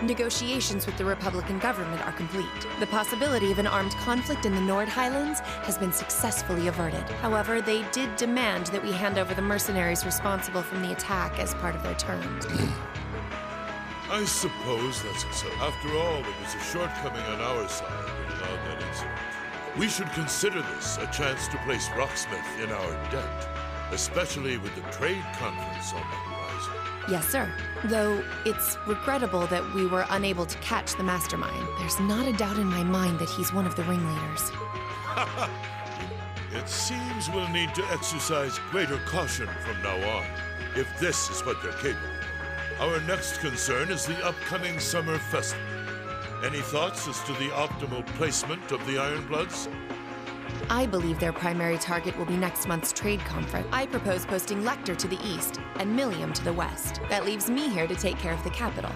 Negotiations with the Republican government are complete. The possibility of an armed conflict in the Nord Highlands has been successfully averted. However, they did demand that we hand over the mercenaries responsible from the attack as part of their terms. I suppose that's acceptable. After all, it was a shortcoming on our side that allowed that incident. We should consider this a chance to place Rocksmith in our debt, especially with the trade conference on the horizon. Yes, sir. Though it's regrettable that we were unable to catch the mastermind. There's not a doubt in my mind that he's one of the ringleaders. It seems we'll need to exercise greater caution from now on, if this is what they're capable of. Our next concern is the upcoming summer festival. Any thoughts as to the optimal placement of the Ironbloods? I believe their primary target will be next month's trade conference. I propose posting Lecter to the east and Millium to the west. That leaves me here to take care of the capital.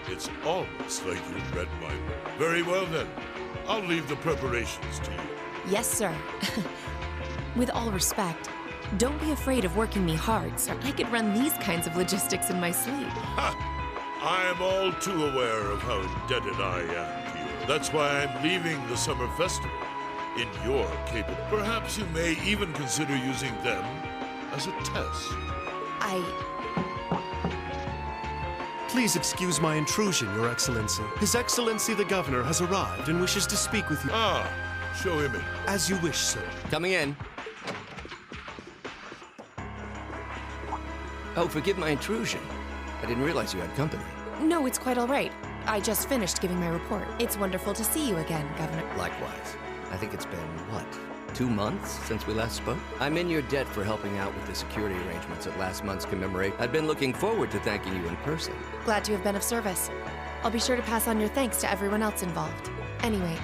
It's almost like you read my mind. Very well then. I'll leave the preparations to you. Yes, sir. With all respect, don't be afraid of working me hard, sir. I could run these kinds of logistics in my sleep. I am all too aware of how indebted I am to you. That's why I'm leaving the summer festival in your capable. Perhaps you may even consider using them as a test. Please excuse my intrusion, Your Excellency. His Excellency the Governor has arrived and wishes to speak with you. Ah, show him in. As you wish, sir. Coming in. Oh, forgive my intrusion. I didn't realize you had company. No, it's quite all right. I just finished giving my report. It's wonderful to see you again, Governor. Likewise. I think it's been, what, 2 months since we last spoke? I'm in your debt for helping out with the security arrangements at last month's commemorate. I'd been looking forward to thanking you in person. Glad to have been of service. I'll be sure to pass on your thanks to everyone else involved. Anyway,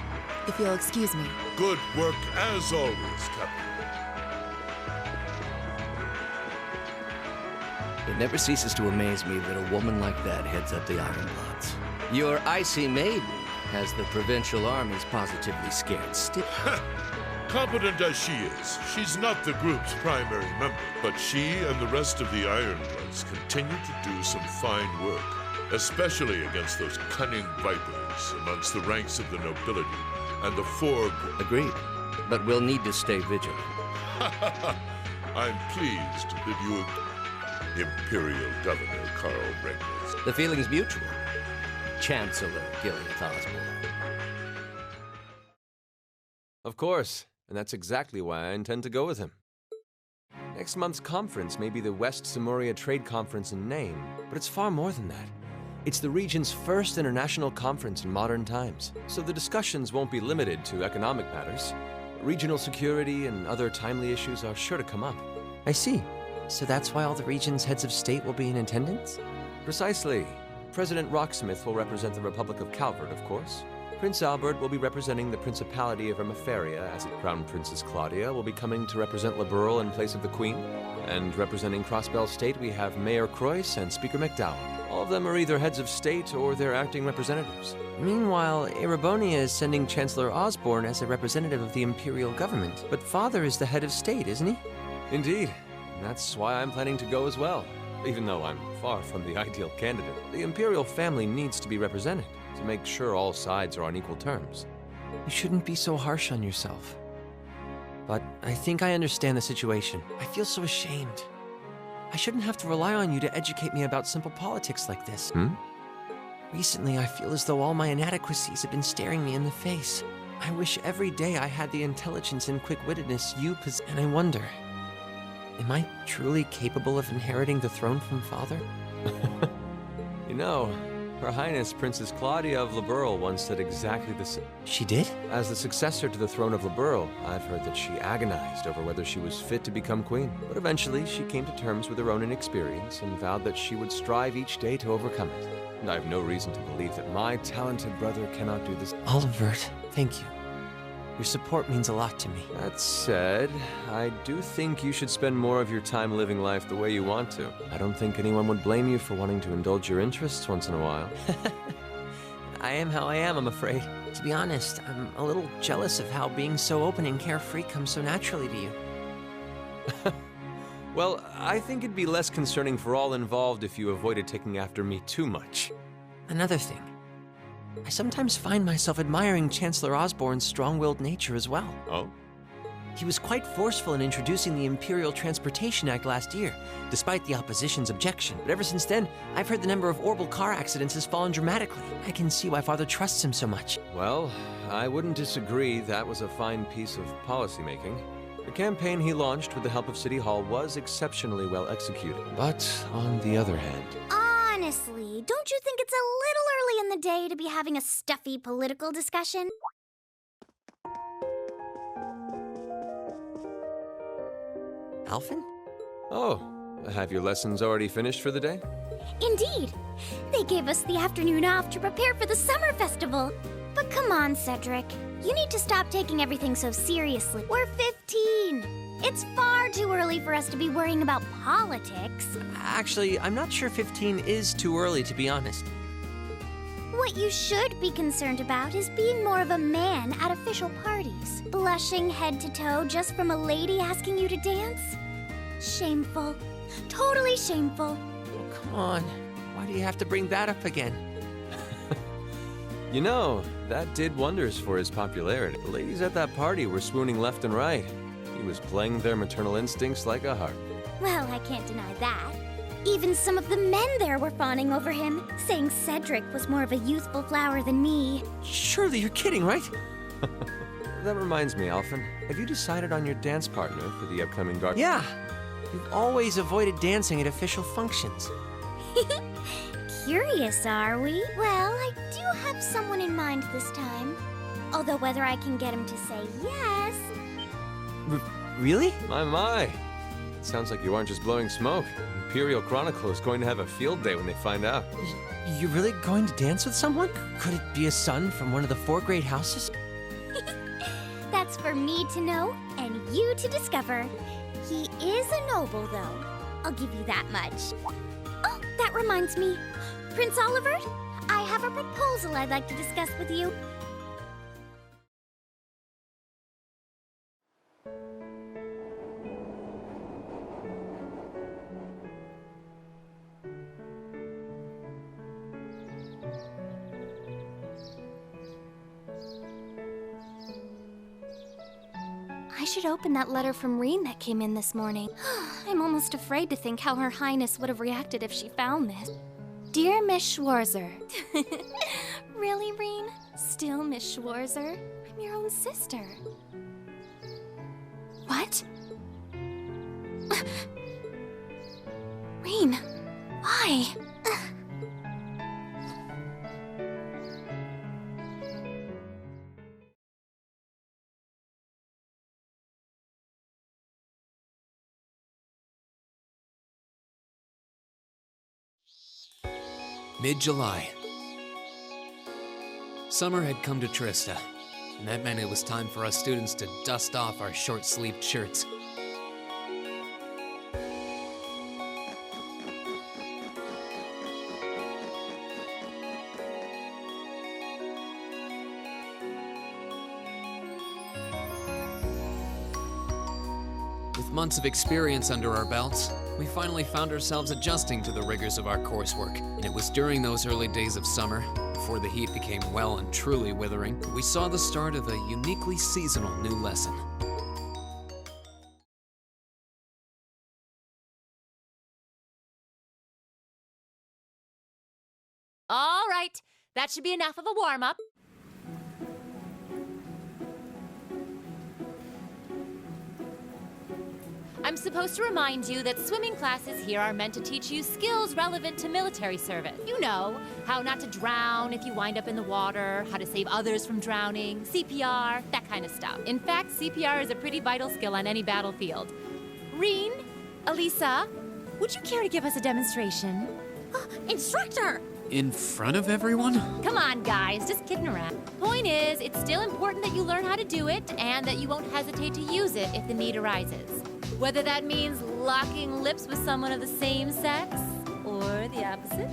if you'll excuse me. Good work as always, Captain. It never ceases to amaze me that a woman like that heads up the Ironbloods. Your icy maiden has the provincial armies positively scared stiff. Competent as she is, she's not the group's primary member, but she and the rest of the Ironbloods continue to do some fine work, especially against those cunning vipers amongst the ranks of the nobility and the four... Agreed, but we'll need to stay vigilant. I'm pleased that you... Imperial Governor Carl Reynolds. The feeling's mutual. Chancellor Gileath Osborne. Of course, and that's exactly why I intend to go with him. Next month's conference may be the West Samuria Trade Conference in name, but it's far more than that. It's the region's first international conference in modern times, so the discussions won't be limited to economic matters. Regional security and other timely issues are sure to come up. I see. So that's why all the region's heads of state will be in attendance? Precisely. President Rocksmith will represent the Republic of Calvert, of course. Prince Albert will be representing the Principality of Ermaferia, as Crown Princess Claudia will be coming to represent Liberal in place of the Queen. And representing Crossbell State, we have Mayor Croyce and Speaker McDowell. All of them are either heads of state or their acting representatives. Meanwhile, Erebonia is sending Chancellor Osborne as a representative of the Imperial government. But Father is the head of state, isn't he? Indeed. That's why I'm planning to go as well. Even though I'm far from the ideal candidate, the Imperial family needs to be represented to make sure all sides are on equal terms. You shouldn't be so harsh on yourself. But I think I understand the situation. I feel so ashamed. I shouldn't have to rely on you to educate me about simple politics like this. Recently, I feel as though all my inadequacies have been staring me in the face. I wish every day I had the intelligence and quick-wittedness you possess, and I wonder... Am I truly capable of inheriting the throne from Father? You know, Her Highness Princess Claudia of Liberal once said exactly the same. She did? As the successor to the throne of Liberal, I've heard that she agonized over whether she was fit to become queen. But eventually, she came to terms with her own inexperience and vowed that she would strive each day to overcome it. And I have no reason to believe that my talented brother cannot do this. Olivert, thank you. Your support means a lot to me. That said, I do think you should spend more of your time living life the way you want to. I don't think anyone would blame you for wanting to indulge your interests once in a while. I am how I am, I'm afraid. To be honest, I'm a little jealous of how being so open and carefree comes so naturally to you. Well, I think it'd be less concerning for all involved if you avoided taking after me too much. Another thing. I sometimes find myself admiring Chancellor Osborne's strong-willed nature as well. Oh? He was quite forceful in introducing the Imperial Transportation Act last year, despite the opposition's objection. But ever since then, I've heard the number of orbital car accidents has fallen dramatically. I can see why Father trusts him so much. Well, I wouldn't disagree that was a fine piece of policymaking. The campaign he launched with the help of City Hall was exceptionally well executed. But on the other hand... Honestly, don't you think it's a little early in the day to be having a stuffy political discussion? Alphen? Oh, have your lessons already finished for the day? Indeed. They gave us the afternoon off to prepare for the summer festival. But come on, Cedric. You need to stop taking everything so seriously. We're 15. It's far too early for us to be worrying about politics. Actually, I'm not sure 15 is too early, to be honest. What you should be concerned about is being more of a man at official parties. Blushing head to toe just from a lady asking you to dance? Shameful. Totally shameful. Oh, come on. Why do you have to bring that up again? You know, that did wonders for his popularity. The ladies at that party were swooning left and right. He was playing their maternal instincts like a harp. Well, I can't deny that. Even some of the men there were fawning over him, saying Cedric was more of a youthful flower than me. Surely you're kidding, right? That reminds me, Alphen. Have you decided on your dance partner for the upcoming garden? Yeah. You've always avoided dancing at official functions. Curious, are we? Well, I do have someone in mind this time. Although whether I can get him to say yes... Really? My. It sounds like you aren't just blowing smoke. Imperial Chronicle is going to have a field day when they find out. You're really going to dance with someone? Could it be a son from one of the 4 great houses? That's for me to know and you to discover. He is a noble, though. I'll give you that much. Oh, that reminds me. Prince Oliver, I have a proposal I'd like to discuss with you. I should open that letter from Reen that came in this morning. I'm almost afraid to think how Her Highness would have reacted if she found this. Dear Miss Schwarzer. Really, Reen? Still Miss Schwarzer? I'm your own sister. What? Reen, why? Mid-July. Summer had come to Trista, and that meant it was time for us students to dust off our short-sleeved shirts. With months of experience under our belts, we finally found ourselves adjusting to the rigors of our coursework. And it was during those early days of summer, before the heat became well and truly withering, we saw the start of a uniquely seasonal new lesson. All right, that should be enough of a warm-up. I'm supposed to remind you that swimming classes here are meant to teach you skills relevant to military service. You know, how not to drown if you wind up in the water, how to save others from drowning, CPR, that kind of stuff. In fact, CPR is a pretty vital skill on any battlefield. Reen, Elisa, would you care to give us a demonstration? Instructor! In front of everyone? Come on, guys, just kidding around. Point is, it's still important that you learn how to do it and that you won't hesitate to use it if the need arises. Whether that means locking lips with someone of the same sex or the opposite.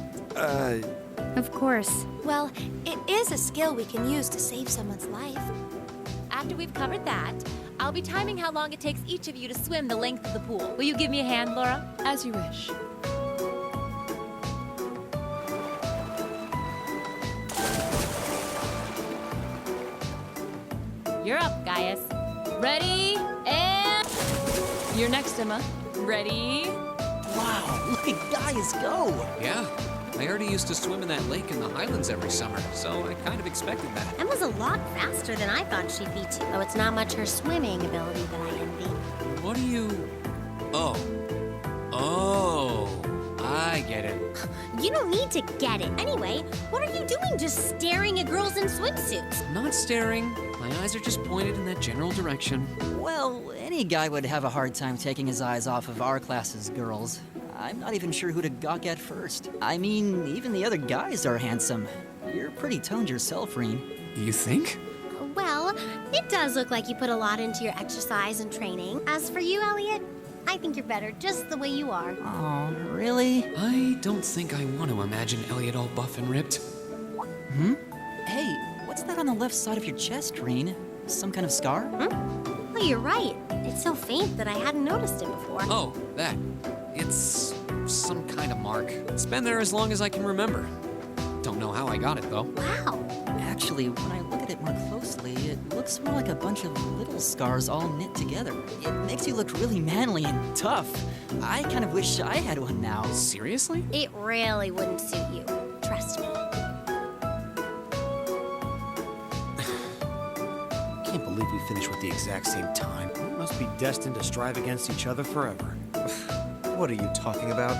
Of course. Well, it is a skill we can use to save someone's life. After we've covered that, I'll be timing how long it takes each of you to swim the length of the pool. Will you give me a hand, Laura? As you wish. You're up, Gaius. Ready, and... You're next, Emma. Ready? Wow, look at Gaius go! Yeah, I already used to swim in that lake in the Highlands every summer, so I kind of expected that. Emma's a lot faster than I thought she'd be, too. Though it's not much her swimming ability that I envy. What do you... Oh, I get it. You don't need to get it. Anyway, what are you doing just staring at girls in swimsuits? Not staring. My eyes are just pointed in that general direction. Well, any guy would have a hard time taking his eyes off of our class's girls. I'm not even sure who to gawk at first. I mean, even the other guys are handsome. You're pretty toned yourself, Reen. You think? Well, it does look like you put a lot into your exercise and training. As for you, Elliot, I think you're better just the way you are. Oh, really? I don't think I want to imagine Elliot all buff and ripped. Hey, what's that on the left side of your chest, Reen? Some kind of scar? Well, you're right. It's so faint that I hadn't noticed it before. Oh, that. It's some kind of mark. It's been there as long as I can remember. Don't know how I got it, though. Wow. Actually, when I look at it more closely, it looks more like a bunch of little scars all knit together. It makes you look really manly and tough. I kind of wish I had one now. Seriously? It really wouldn't suit you. Trust me. Can't believe we finished with the exact same time. We must be destined to strive against each other forever. What are you talking about?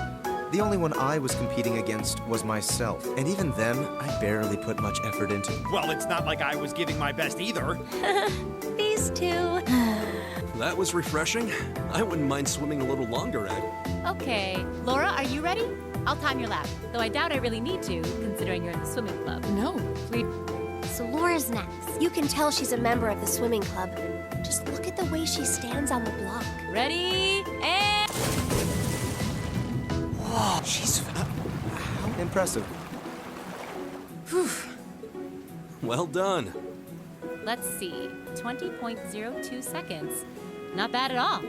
The only one I was competing against was myself, and even then, I barely put much effort into. Well, it's not like I was giving my best either. These two. That was refreshing. I wouldn't mind swimming a little longer at. Okay. Laura, are you ready? I'll time your lap, though I doubt I really need to, considering you're in the swimming club. No, please. So Laura's next. You can tell she's a member of the swimming club. Just look at the way she stands on the block. Ready, and... Whoa, she's... Impressive. Well done. Let's see, 20.02 seconds. Not bad at all.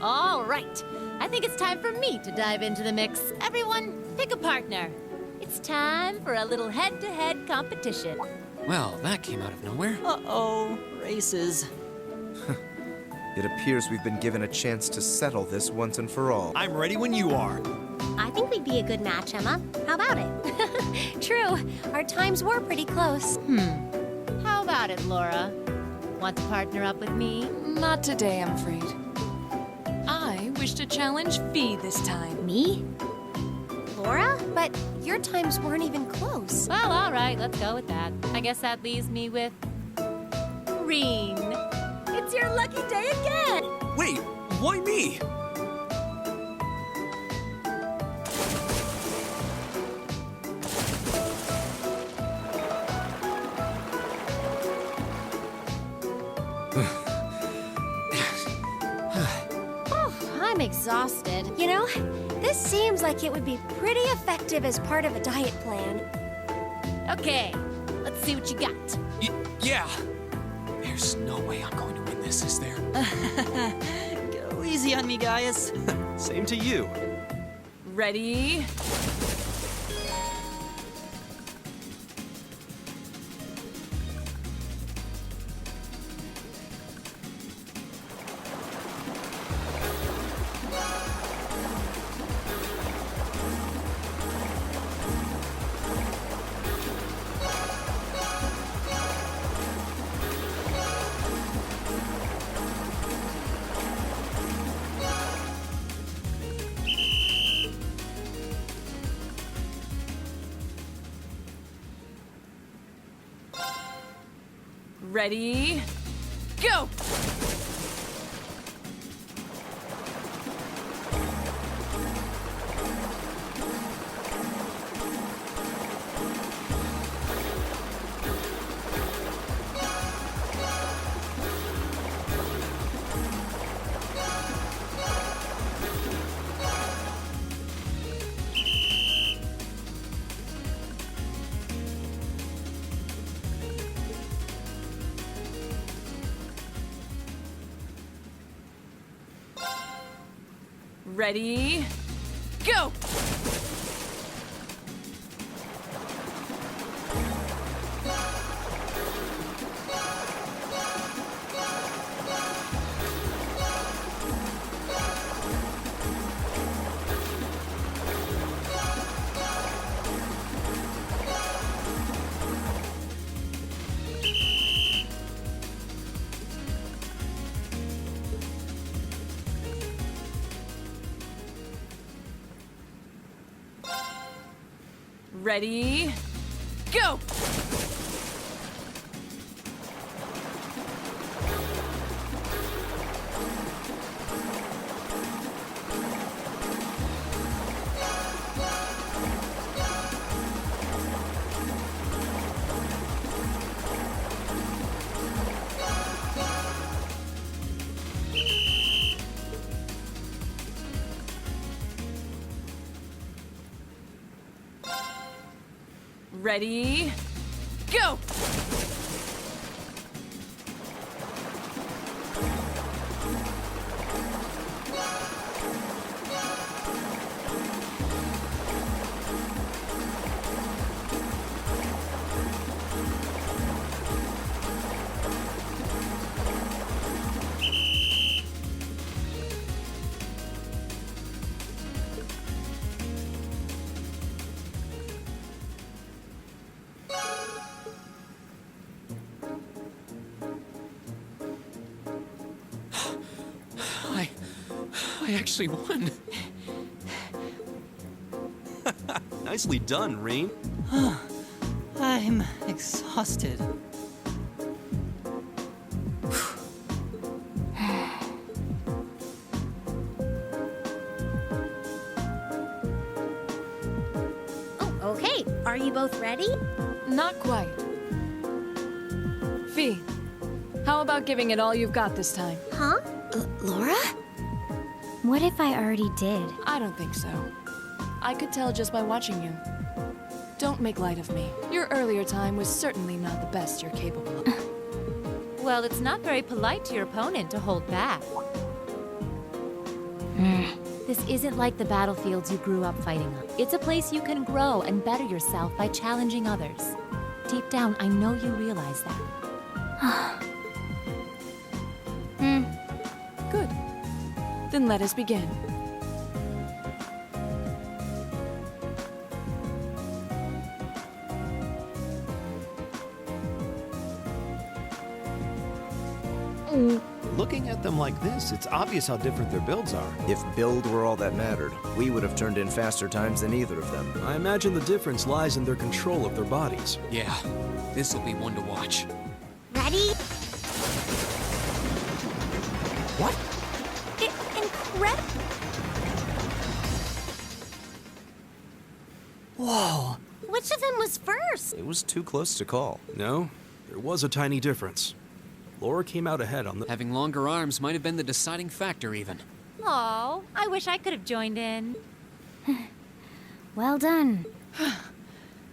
All right, I think it's time for me to dive into the mix. Everyone, pick a partner. It's time for a little head-to-head competition. Well, that came out of nowhere. Uh-oh, races. It appears we've been given a chance to settle this once and for all. I'm ready when you are. I think we'd be a good match, Emma. How about it? True, our times were pretty close. How about it, Laura? Want to partner up with me? Not today, I'm afraid. I wish to challenge Fee this time. Me? Laura? But your times weren't even close. Well, all right, let's go with that. I guess that leaves me with... Reen. It's your lucky day again! Wait, why me? I'm exhausted. You know, this seems like it would be pretty effective as part of a diet plan. Okay, let's see what you got. Yeah. There's no way I'm going to win this, is there? Go easy on me, Gaius. Same to you. Ready? Ready? Go! Ready, go! Ready, go! Ready, go! I actually won. Nicely done, Rean. I'm exhausted. Oh, okay. Are you both ready? Not quite. Fee, how about giving it all you've got this time? Huh? Laura? What if I already did? I don't think so. I could tell just by watching you. Don't make light of me. Your earlier time was certainly not the best you're capable of. Well, it's not very polite to your opponent to hold back. This isn't like the battlefields you grew up fighting on. It's a place you can grow and better yourself by challenging others. Deep down, I know you realize that. Good. Then let us begin. Looking at them like this, it's obvious how different their builds are. If build were all that mattered, we would have turned in faster times than either of them. I imagine the difference lies in their control of their bodies. Yeah, this'll be one to watch. Ready? What? Incredible! Whoa! Which of them was first? It was too close to call. No, there was a tiny difference. Laura came out ahead on the... Having longer arms might have been the deciding factor, even. Aw, I wish I could have joined in. Well done.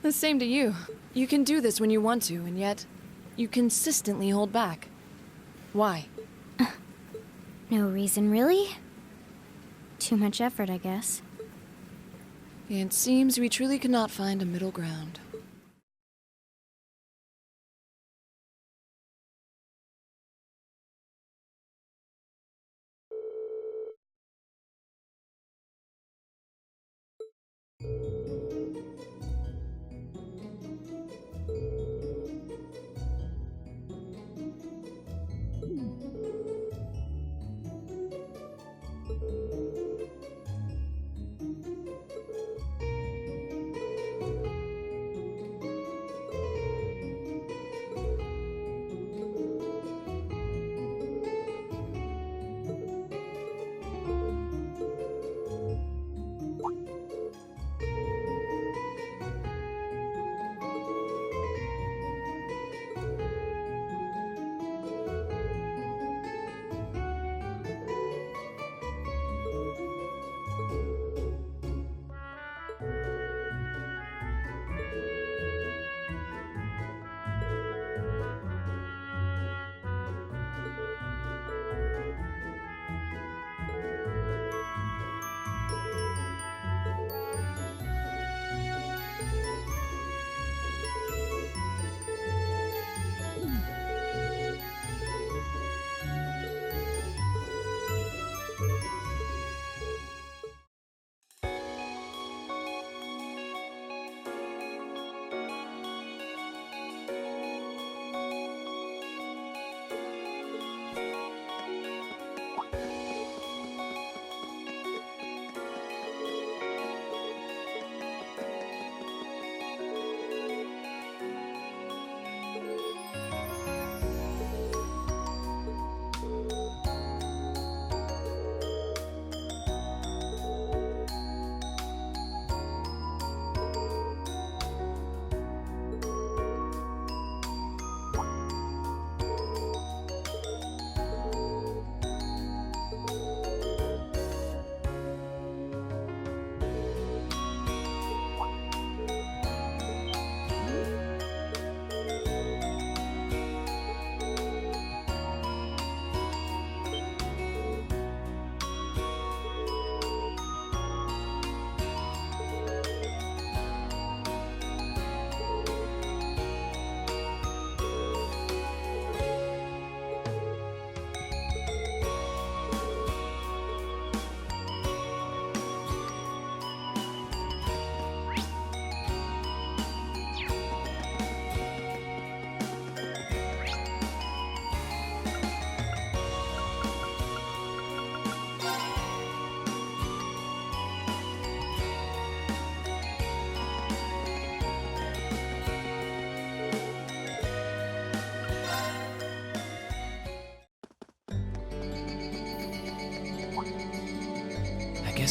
The same to you. You can do this when you want to, and yet you consistently hold back. Why? No reason, really? Too much effort, I guess. It seems we truly cannot find a middle ground.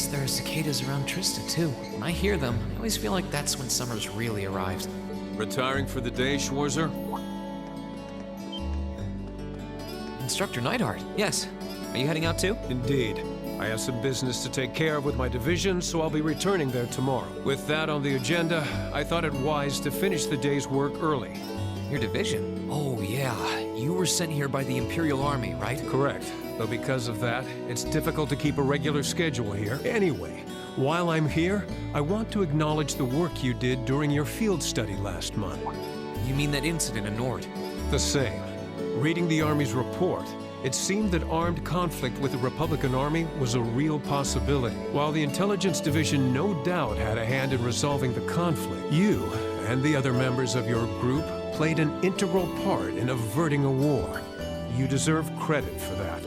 guess there are cicadas around Trista, too. When I hear them, I always feel like that's when summer's really arrived. Retiring for the day, Schwarzer? Instructor Neidhart, yes. Are you heading out too? Indeed. I have some business to take care of with my division, so I'll be returning there tomorrow. With that on the agenda, I thought it wise to finish the day's work early. Your division? Oh, yeah. You were sent here by the Imperial Army, right? Correct. Though because of that, it's difficult to keep a regular schedule here. Anyway, while I'm here, I want to acknowledge the work you did during your field study last month. You mean that incident in Nord? The same. Reading the Army's report, it seemed that armed conflict with the Republican Army was a real possibility. While the Intelligence Division no doubt had a hand in resolving the conflict, you and the other members of your group played an integral part in averting a war. You deserve credit for that.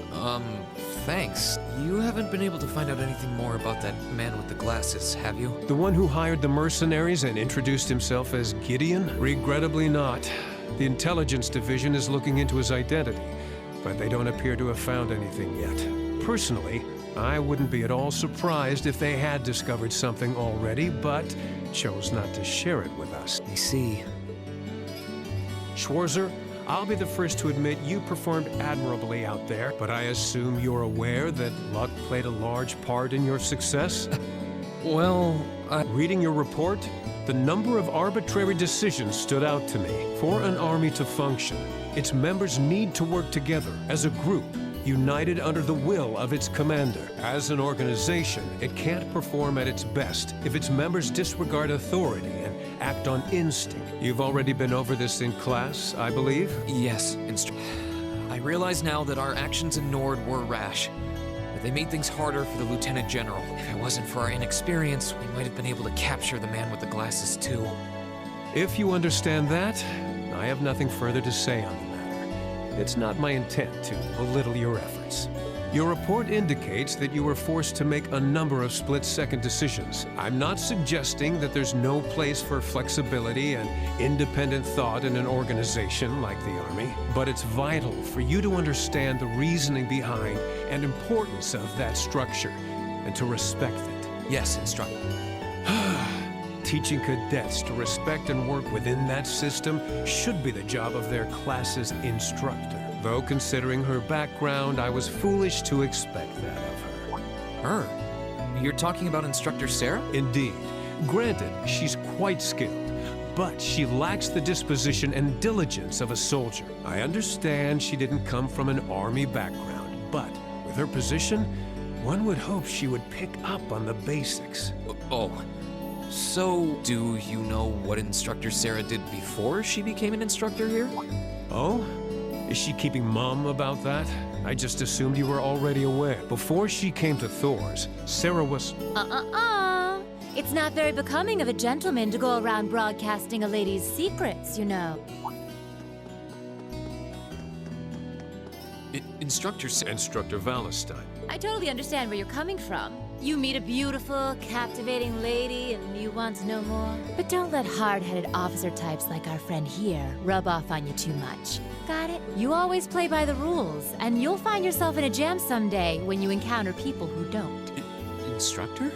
Thanks. You haven't been able to find out anything more about that man with the glasses, have you? The one who hired the mercenaries and introduced himself as Gideon? Regrettably not. The Intelligence Division is looking into his identity, but they don't appear to have found anything yet. Personally, I wouldn't be at all surprised if they had discovered something already, but chose not to share it with us. I see. Schwarzer, I'll be the first to admit you performed admirably out there, but I assume you're aware that luck played a large part in your success? Well, Reading your report, the number of arbitrary decisions stood out to me. For an army to function, its members need to work together as a group, united under the will of its commander. As an organization, it can't perform at its best if its members disregard authority and act on instinct. You've already been over this in class, I believe? Yes, I realize now that our actions in Nord were rash. But they made things harder for the Lieutenant General. If it wasn't for our inexperience, we might have been able to capture the man with the glasses too. If you understand that, I have nothing further to say on the matter. It's not my intent to belittle your efforts. Your report indicates that you were forced to make a number of split-second decisions. I'm not suggesting that there's no place for flexibility and independent thought in an organization like the Army, but it's vital for you to understand the reasoning behind and importance of that structure, and to respect it. Yes, Instructor. Teaching cadets to respect and work within that system should be the job of their class's instructor. Though considering her background, I was foolish to expect that of her. Her? You're talking about Instructor Sarah? Indeed. Granted, she's quite skilled, but she lacks the disposition and diligence of a soldier. I understand she didn't come from an army background, but with her position, one would hope she would pick up on the basics. Oh. So, do you know what Instructor Sarah did before she became an instructor here? Oh? Is she keeping mum about that? I just assumed you were already aware. Before she came to Thor's, Sarah was... It's not very becoming of a gentleman to go around broadcasting a lady's secrets, you know. Instructor Valentine. I totally understand where you're coming from. You meet a beautiful, captivating lady and you want no more. But don't let hard-headed officer types like our friend here rub off on you too much. Got it? You always play by the rules, and you'll find yourself in a jam someday when you encounter people who don't. Instructor?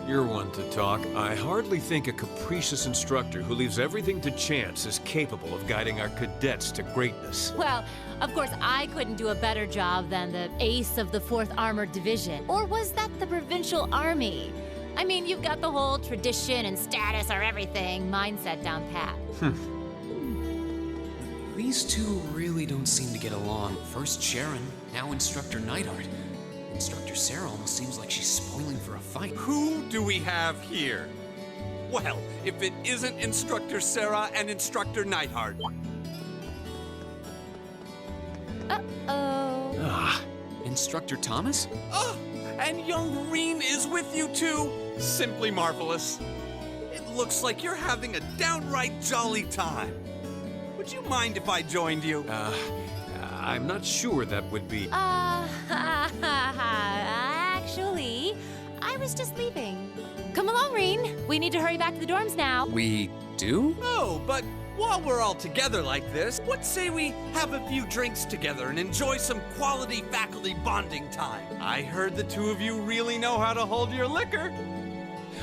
You're one to talk. I hardly think a capricious instructor who leaves everything to chance is capable of guiding our cadets to greatness. Well, of course, I couldn't do a better job than the ace of the 4th Armored Division. Or was that the Provincial Army? I mean, you've got the whole tradition and status or everything mindset down pat. These two really don't seem to get along. First Sharon, now Instructor Neidhart. Instructor Sarah almost seems like she's spoiling for a fight. Who do we have here? Well, if it isn't Instructor Sarah and Instructor Neidhart. Uh-oh. Instructor Thomas? Oh, and young Reen is with you too. Simply marvelous. It looks like you're having a downright jolly time. Would you mind if I joined you? I'm not sure that would be... Actually, I was just leaving. Come along, Reen. We need to hurry back to the dorms now. We do? Oh, but while we're all together like this, what say we have a few drinks together and enjoy some quality faculty bonding time? I heard the two of you really know how to hold your liquor.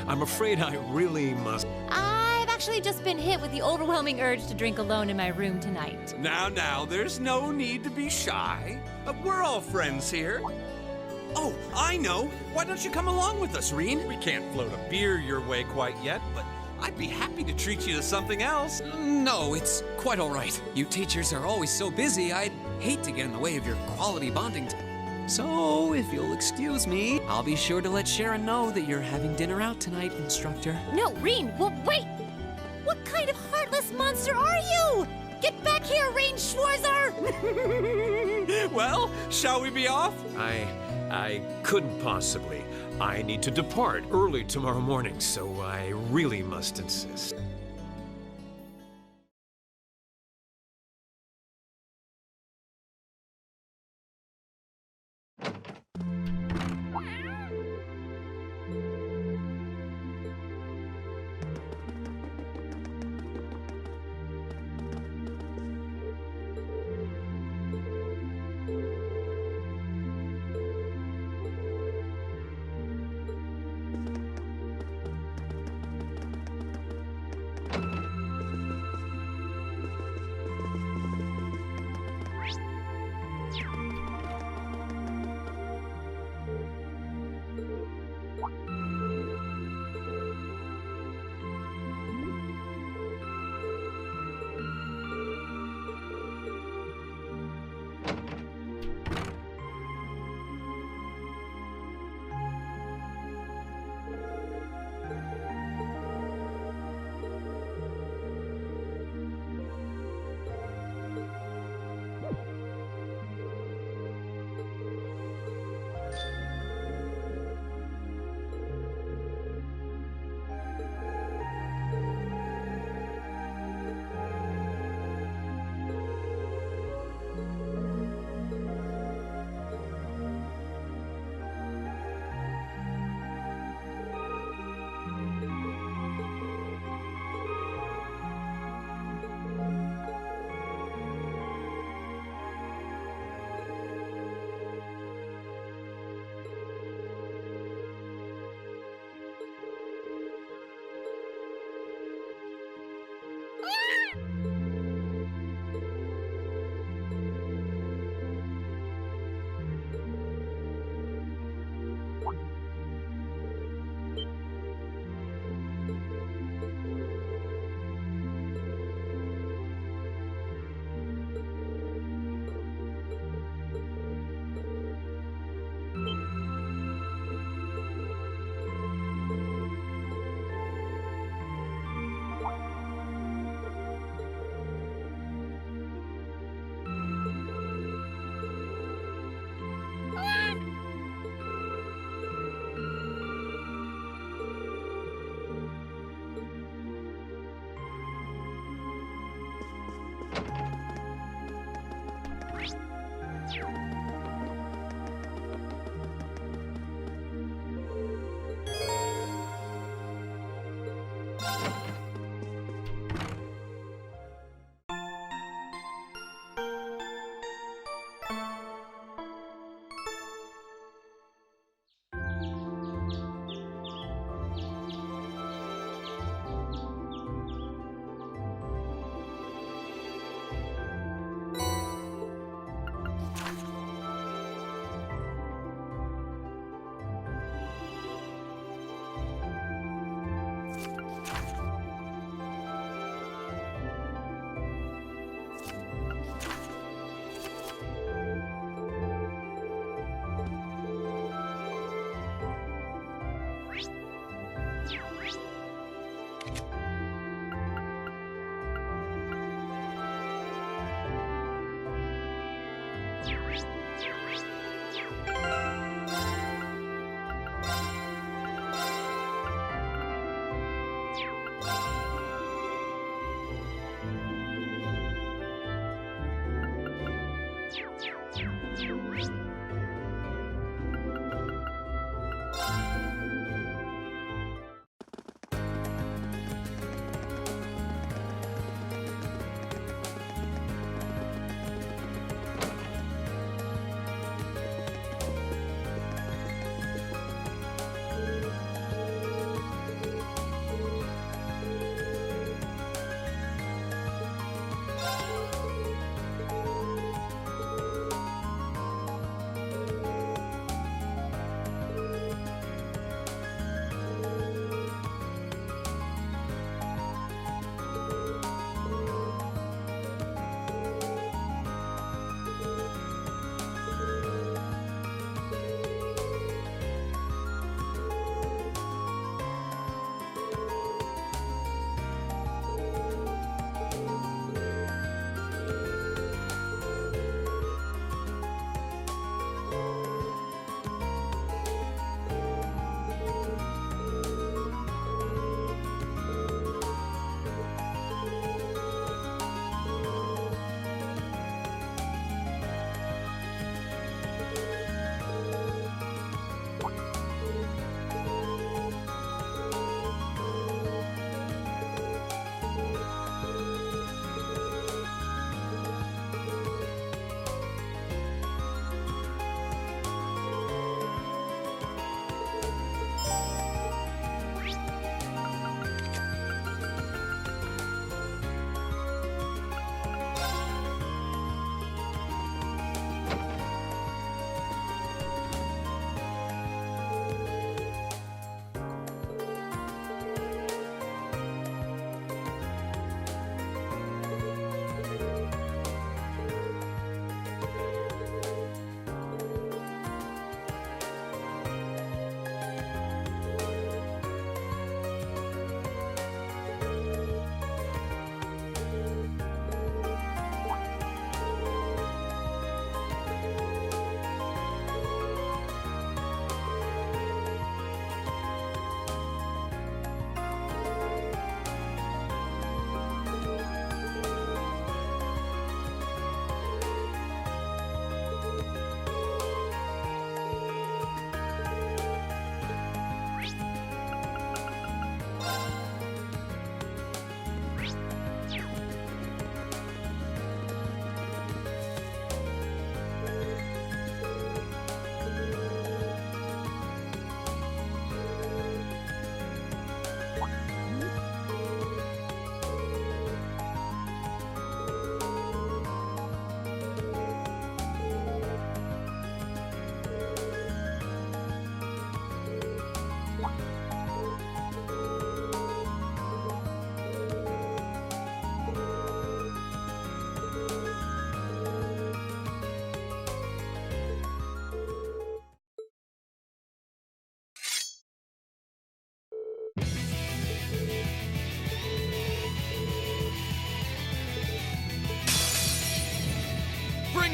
I'm afraid I really must. I've actually just been hit with the overwhelming urge to drink alone in my room tonight. Now, there's no need to be shy. We're all friends here. Oh, I know. Why don't you come along with us, Reen? We can't float a beer your way quite yet, but I'd be happy to treat you to something else. No, it's quite all right. You teachers are always so busy, I'd hate to get in the way of your quality bonding time. So, if you'll excuse me, I'll be sure to let Sharon know that you're having dinner out tonight, instructor. No, Reen, well, wait! What kind of heartless monster are you? Get back here, Reen Schwarzer! Well, shall we be off? I couldn't possibly. I need to depart early tomorrow morning, so I really must insist.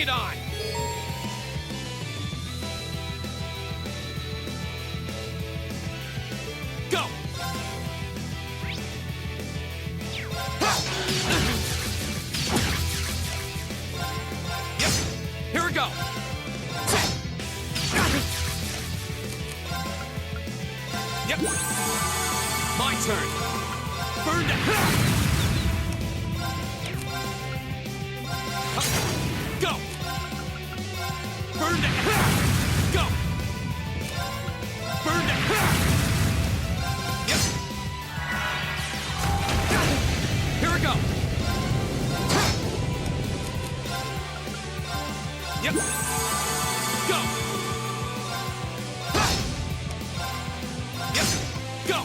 Bring it on! Go! Yep, here we go! Yep, my turn! Burn down! Go! Burn down! Go! Burn down! Yep! Here we go! Yep! Go! Yep! Go!